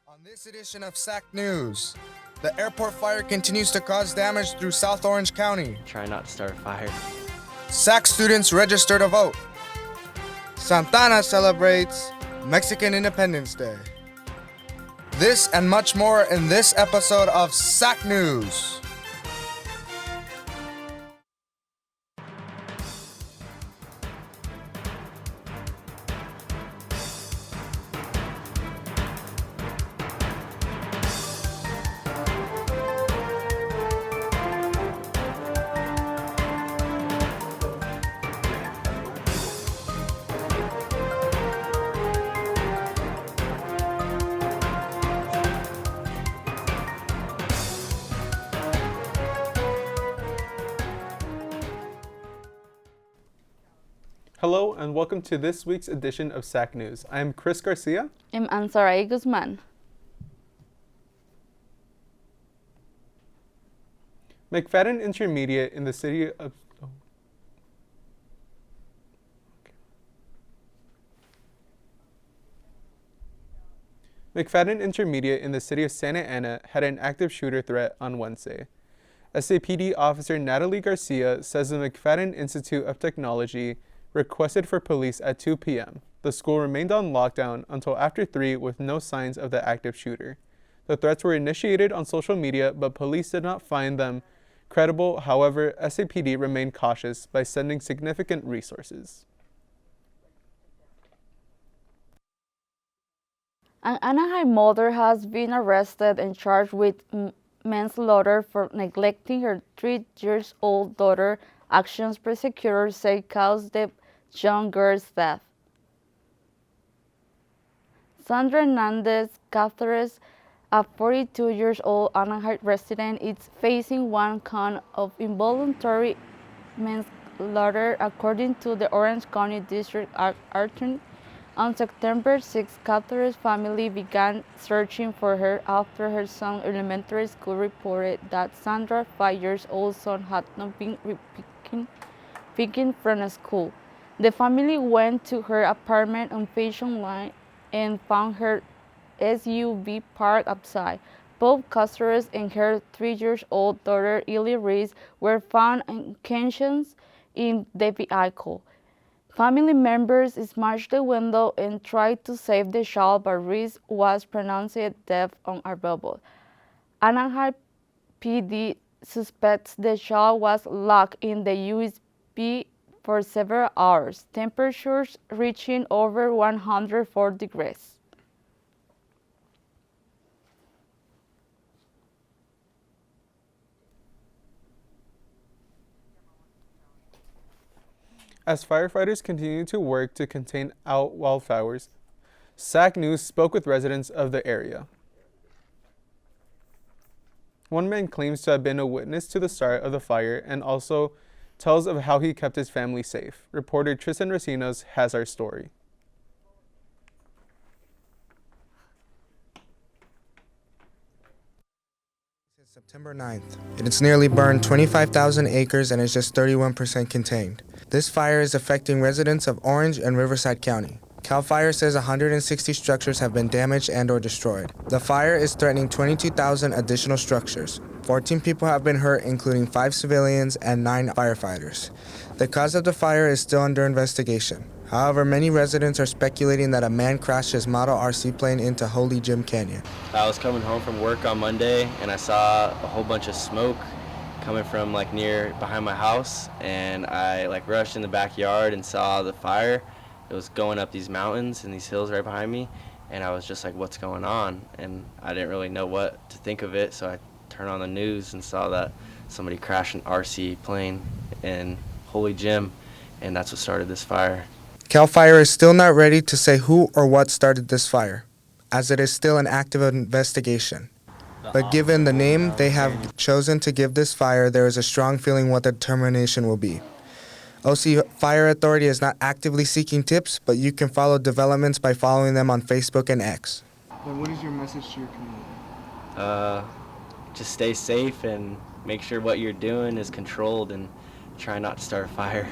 On this edition of SAC News, the airport fire continues to cause damage through South Orange County. Try not to start a fire. SAC students register to vote. Santana celebrates Mexican Independence Day. This and much more in this episode of SAC News. Hello and welcome to this week's edition of SAC News. I am Chris Garcia. I'm Sarai Guzman. McFadden Intermediate in the city of McFadden Intermediate in the city of Santa Ana had an active shooter threat on Wednesday. SAPD officer Natalie Garcia says the McFadden Institute of Technology requested for police at 2 p.m. The school remained on lockdown until after 3 with no signs of the active shooter. The threats were initiated on social media, but police did not find them credible. However, SAPD remained cautious by sending significant resources. An Anaheim mother has been arrested and charged with manslaughter for neglecting her 3-year-old daughter. Actions prosecutors say caused the young girl's death. Sandra Hernandez Cáceres, a 42-year-old Anaheim resident, is facing 1 count of involuntary manslaughter, according to the Orange County District Attorney. On September 6, Cáceres' family began searching for her after her son's elementary school reported that Sandra's 5-year-old son had not been picking from school. The family went to her apartment on Fashion Line and found her SUV parked outside. Both Cáceres and her 3-year-old daughter, Illy Reese, were found unconscious in the vehicle. Family members smashed the window and tried to save the child, but Reese was pronounced dead on arrival. Anaheim PD suspects the child was locked in the USB for several hours, temperatures reaching over 104 degrees. As firefighters continue to work to contain out wildfires, SAC News spoke with residents of the area. One man claims to have been a witness to the start of the fire and also tells of how he kept his family safe. Reporter Tristan Racinos has our story. It's September 9th. It's nearly burned 25,000 acres and is just 31% contained. This fire is affecting residents of Orange and Riverside County. CAL FIRE says 160 structures have been damaged and or destroyed. The fire is threatening 22,000 additional structures. 14 people have been hurt, including 5 civilians and 9 firefighters. The cause of the fire is still under investigation. However, many residents are speculating that a man crashed his Model RC plane into Holy Jim Canyon. I was coming home from work on Monday and I saw a whole bunch of smoke coming from near behind my house, and I rushed in the backyard and saw the fire. It was going up these mountains and these hills right behind me, and I was just like, what's going on? And I didn't really know what to think of it, so I turned on the news and saw that somebody crashed an RC plane in Holy Jim, and that's what started this fire. CAL FIRE is still not ready to say who or what started this fire, as it is still an active investigation. But given the name they have chosen to give this fire, there is a strong feeling what the determination will be. OC Fire Authority is not actively seeking tips, but you can follow developments by following them on Facebook and X. And what is your message to your community? Just stay safe and make sure what you're doing is controlled and try not to start a fire.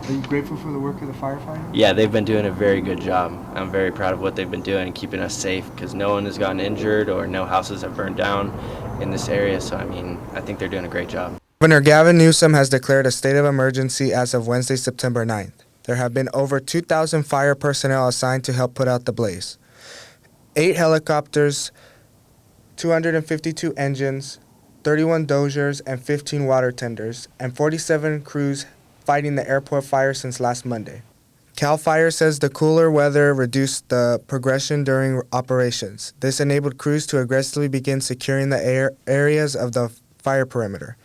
Are you grateful for the work of the firefighters? Yeah, they've been doing a very good job. I'm very proud of what they've been doing and keeping us safe because no one has gotten injured or no houses have burned down in this area. So, I think they're doing a great job. Governor Gavin Newsom has declared a state of emergency as of Wednesday, September 9th. There have been over 2,000 fire personnel assigned to help put out the blaze. 8 helicopters, 252 engines, 31 dozers, and 15 water tenders, and 47 crews fighting the airport fire since last Monday. CAL FIRE says the cooler weather reduced the progression during operations. This enabled crews to aggressively begin securing the areas of the fire perimeter.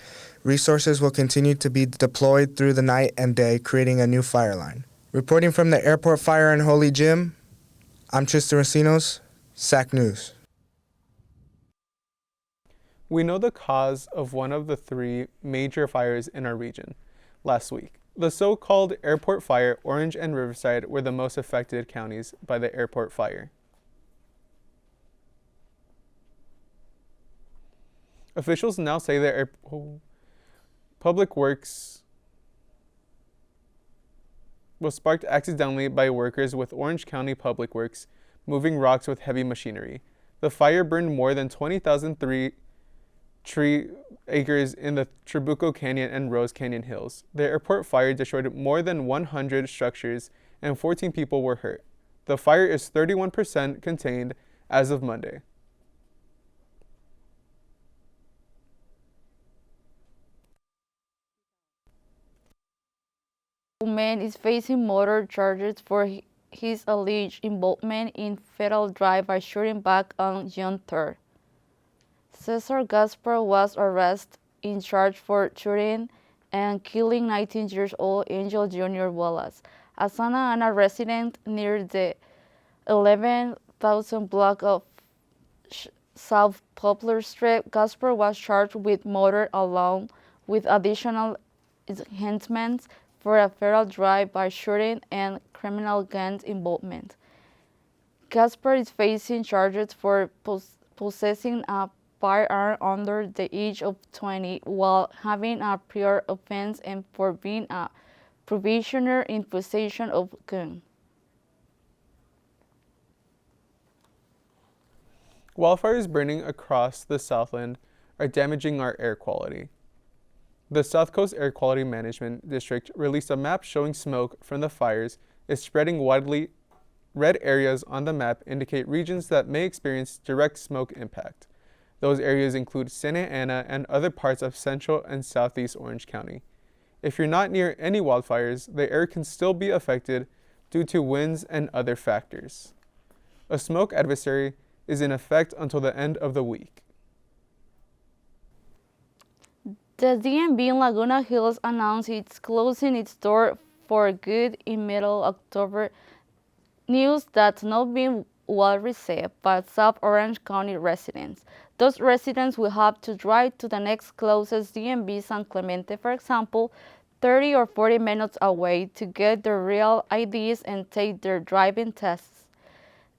Resources will continue to be deployed through the night and day, creating a new fire line. Reporting from the airport fire in Holy Gym, I'm Tristan Racinos, SAC News. We know the cause of one of the 3 major fires in our region last week. The so-called airport fire, Orange and Riverside were the most affected counties by the airport fire. Officials now say that Public Works was sparked accidentally by workers with Orange County Public Works moving rocks with heavy machinery. The fire burned more than 20,003 tree acres in the Trabuco Canyon and Rose Canyon Hills. The airport fire destroyed more than 100 structures and 14 people were hurt. The fire is 31% contained as of Monday. Man is facing murder charges for his alleged involvement in fatal drive-by shooting back on June 3rd. Cesar Gaspar was arrested in charge for shooting and killing 19-year-old Angel Jr. Wallace, a Santa Ana resident near the 11,000 block of South Poplar Street. Gaspar was charged with murder along with additional enhancements for a fatal drive-by shooting and criminal gang involvement. Gaspar is facing charges for possessing a firearm under the age of 20 while having a prior offense and for being a probationer in possession of a gun. Wildfires burning across the Southland are damaging our air quality. The South Coast Air Quality Management District released a map showing smoke from the fires is spreading widely. Red areas on the map indicate regions that may experience direct smoke impact. Those areas include Santa Ana and other parts of central and southeast Orange County. If you're not near any wildfires, the air can still be affected due to winds and other factors. A smoke advisory is in effect until the end of the week. The DMV in Laguna Hills announced it's closing its door for good in middle October, news that's not been well received by South Orange County residents. Those residents will have to drive to the next closest DMV San Clemente, for example, 30 or 40 minutes away to get their real IDs and take their driving tests.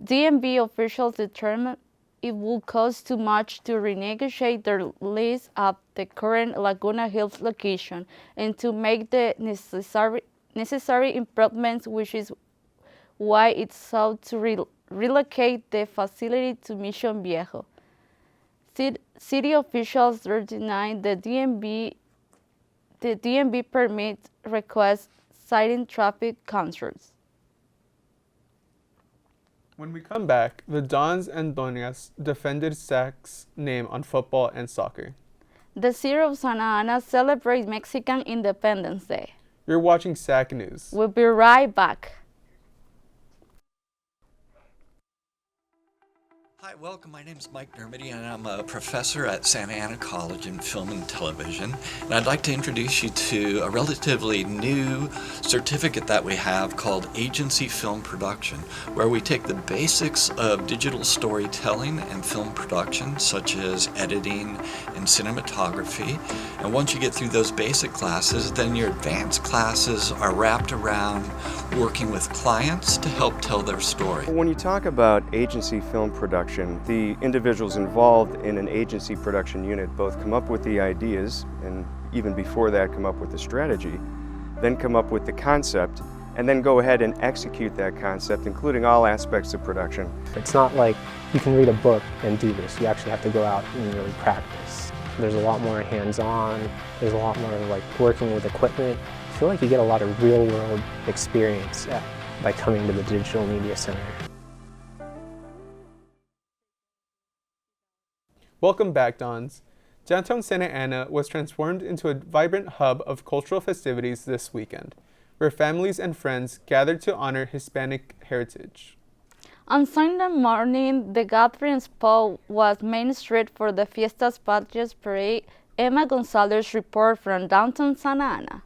DMV officials determined it will cost too much to renegotiate their lease at the current Laguna Hills location and to make the necessary improvements, which is why it sought to relocate the facility to Mission Viejo. City officials denied the DMV permit request, citing traffic concerns. When we come back, the Dons and Doñas defended SAC's name on football and soccer. The city of Santa Ana celebrates Mexican Independence Day. You're watching SAC News. We'll be right back. Hi, welcome. My name is Mike Dermody, and I'm a professor at Santa Ana College in Film and Television. And I'd like to introduce you to a relatively new certificate that we have called Agency Film Production, where we take the basics of digital storytelling and film production, such as editing and cinematography. And once you get through those basic classes, then your advanced classes are wrapped around working with clients to help tell their story. When you talk about agency film production, the individuals involved in an agency production unit both come up with the ideas and even before that come up with the strategy. then come up with the concept, and then go ahead and execute that concept, including all aspects of production. It's not like you can read a book and do this. You actually have to go out and really practice. There's a lot more hands-on. There's a lot more like working with equipment. I feel like you get a lot of real-world experience by coming to the Digital Media Center. Welcome back, Dons. Downtown Santa Ana was transformed into a vibrant hub of cultural festivities this weekend, where families and friends gathered to honor Hispanic heritage. On Sunday morning, the gathering spot was Main Street for the Fiestas Patrias Parade. Emma Gonzalez report from downtown Santa Ana.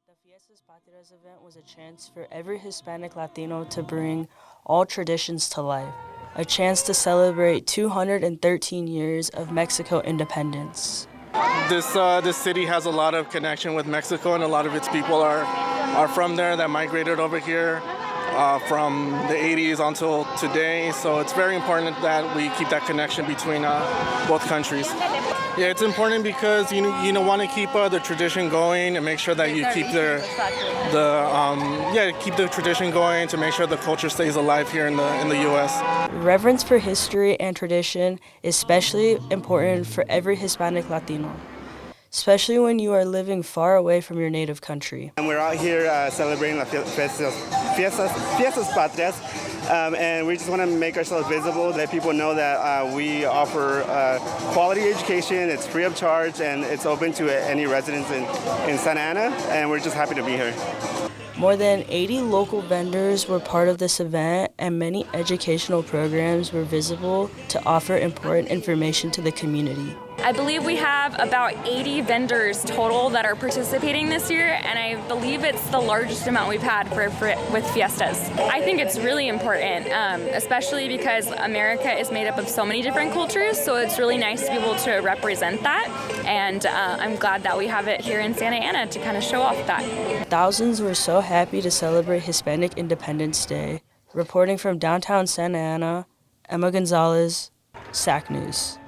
The Fiestas Patrias event was a chance for every Hispanic Latino to bring all traditions to life, a chance to celebrate 213 years of Mexico independence. This city has a lot of connection with Mexico, and a lot of its people are from there that migrated over here from the 80s until today. So it's very important that we keep that connection between both countries. Yeah, it's important because you want to keep the tradition going and make sure that you keep keep the tradition going to make sure the culture stays alive here in the U.S. Reverence for history and tradition is especially important for every Hispanic Latino, especially when you are living far away from your native country. And we're out here celebrating the Fiestas Patrias, and we just want to make ourselves visible, let people know that we offer quality education, it's free of charge, and it's open to any residents in Santa Ana, and we're just happy to be here. More than 80 local vendors were part of this event, and many educational programs were visible to offer important information to the community. I believe we have about 80 vendors total that are participating this year, and I believe it's the largest amount we've had with Fiestas. I think it's really important, especially because America is made up of so many different cultures, so it's really nice to be able to represent that, and I'm glad that we have it here in Santa Ana to kind of show off that. Thousands were so happy to celebrate Hispanic Independence Day. Reporting from downtown Santa Ana, Emma Gonzalez, SAC News.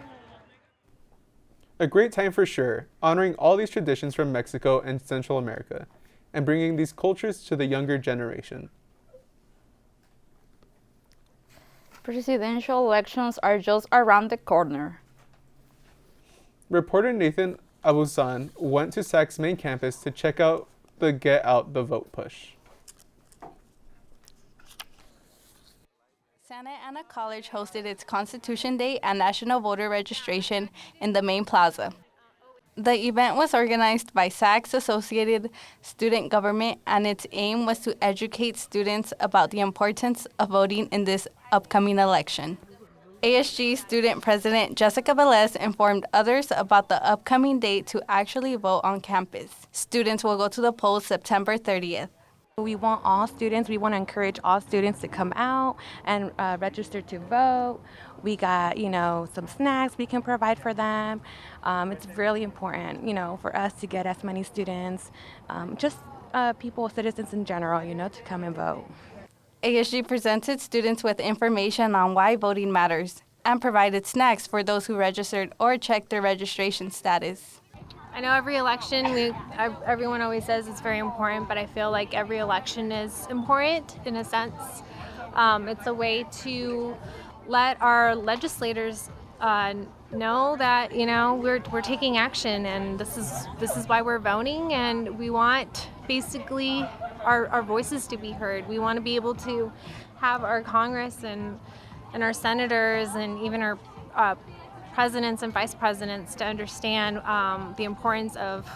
A great time for sure, honoring all these traditions from Mexico and Central America, and bringing these cultures to the younger generation. Presidential elections are just around the corner. Reporter Nathan Abuzan went to SAC's main campus to check out the Get Out the Vote push. Santa Ana College hosted its Constitution Day and National Voter Registration in the main plaza. The event was organized by SAC's Associated Student Government, and its aim was to educate students about the importance of voting in this upcoming election. ASG student president Jessica Velez informed others about the upcoming date to actually vote on campus. Students will go to the polls September 30th. We want to encourage all students to come out and register to vote. We got, some snacks we can provide for them. It's really important, for us to get as many students, citizens in general, to come and vote. ASG presented students with information on why voting matters and provided snacks for those who registered or checked their registration status. I know every election, everyone always says it's very important, but I feel like every election is important in a sense. It's a way to let our legislators know that we're taking action, and this is why we're voting, and we want basically our voices to be heard. We want to be able to have our Congress and our senators and even our presidents and vice presidents to understand the importance of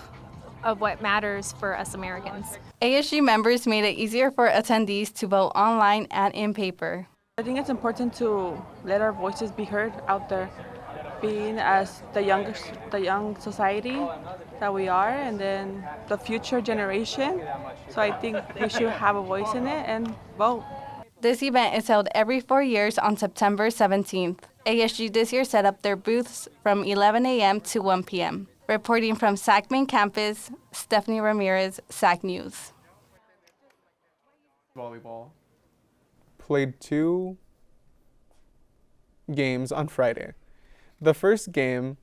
what matters for us Americans. ASG members made it easier for attendees to vote online and in paper. I think it's important to let our voices be heard out there, being as the young society that we are, and then the future generation. So I think we should have a voice in it and vote. This event is held every 4 years on September 17th. ASG this year set up their booths from 11 a.m. to 1 p.m. Reporting from SAC Main Campus, Stephanie Ramirez, SAC News. Volleyball played 2 games on Friday. The first game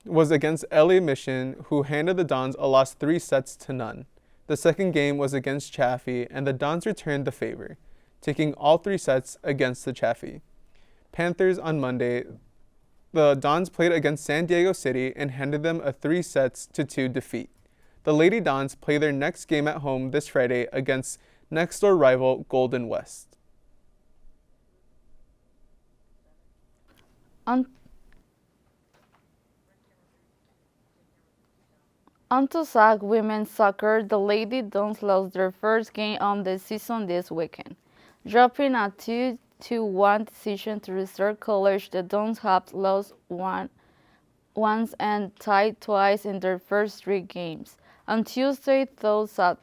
was against LA Mission, who handed the Dons a loss 3-0. The second game was against Chaffee, and the Dons returned the favor, taking all 3 sets against the Chaffee Panthers on Monday. The Dons played against San Diego City and handed them a 3-2 defeat. The Lady Dons play their next game at home this Friday against next-door rival Golden West. On to SAC women's soccer, the Lady Dons lost their first game on the season this weekend. Dropping a 2-1 decision to Restore College, the Dons have lost once and tied twice in their first 3 games. On Tuesday, though, SAC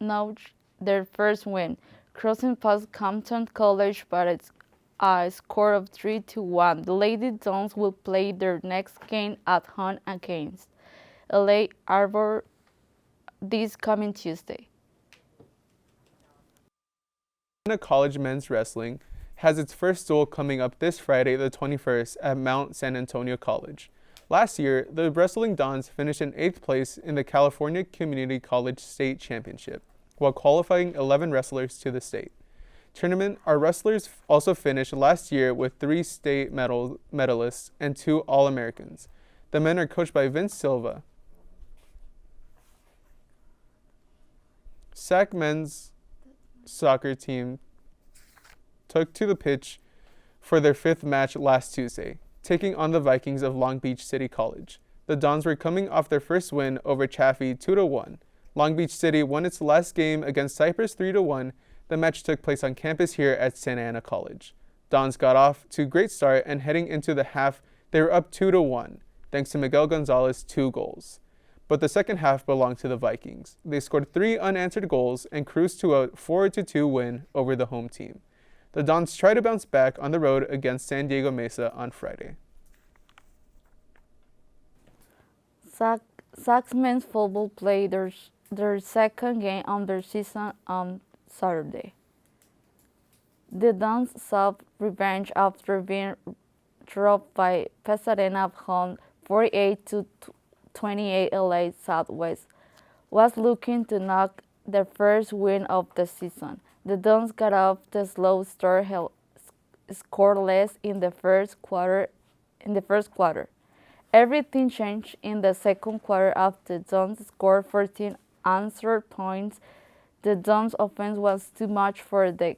notched their first win, crossing past Compton College by a score of 3-1. The Lady Dons will play their next game at home against LA Arbor this coming Tuesday. College men's wrestling has its first duel coming up this Friday, the 21st, at Mount San Antonio College. Last year, the Wrestling Dons finished in 8th place in the California Community College State Championship, while qualifying 11 wrestlers to the state tournament. Our wrestlers also finished last year with 3 state medalists and 2 All-Americans. The men are coached by Vince Silva. SAC men's soccer team took to the pitch for their 5th match last Tuesday, taking on the Vikings of Long Beach City College. The Dons were coming off their first win over Chaffee 2-1. Long Beach City won its last game against Cypress 3-1. The match took place on campus here at Santa Ana College. Dons got off to a great start, and heading into the half, they were up 2-1, thanks to Miguel Gonzalez' 2 goals. But the second half belonged to the Vikings. They scored 3 unanswered goals and cruised to a 4-2 win over the home team. The Dons try to bounce back on the road against San Diego Mesa on Friday. SAC men's football played their second game of their season on Saturday. The Dons sought revenge after being dropped by Pasadena at home 48-28. LA Southwest was looking to knock their first win of the season. The Dons got off the slow start, scoreless in the first quarter. Everything changed in the second quarter after the Dons scored 14 answered points. The Dons offense was too much for the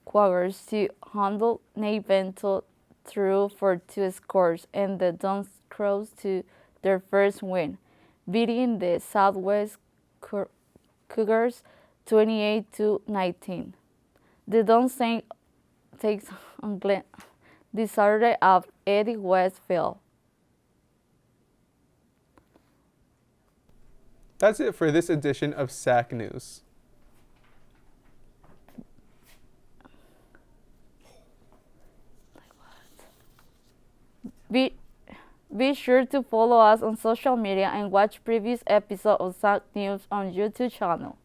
Quaggers to handle. Nate Bento threw for 2 scores, and the Dons cruised to their first win, beating the Southwest Cougars 28-19. The Dons takes on Glen this Saturday at Eddie West Field. That's it for this edition of SAC News. Be sure to follow us on social media and watch previous episodes of SAC News on YouTube channel.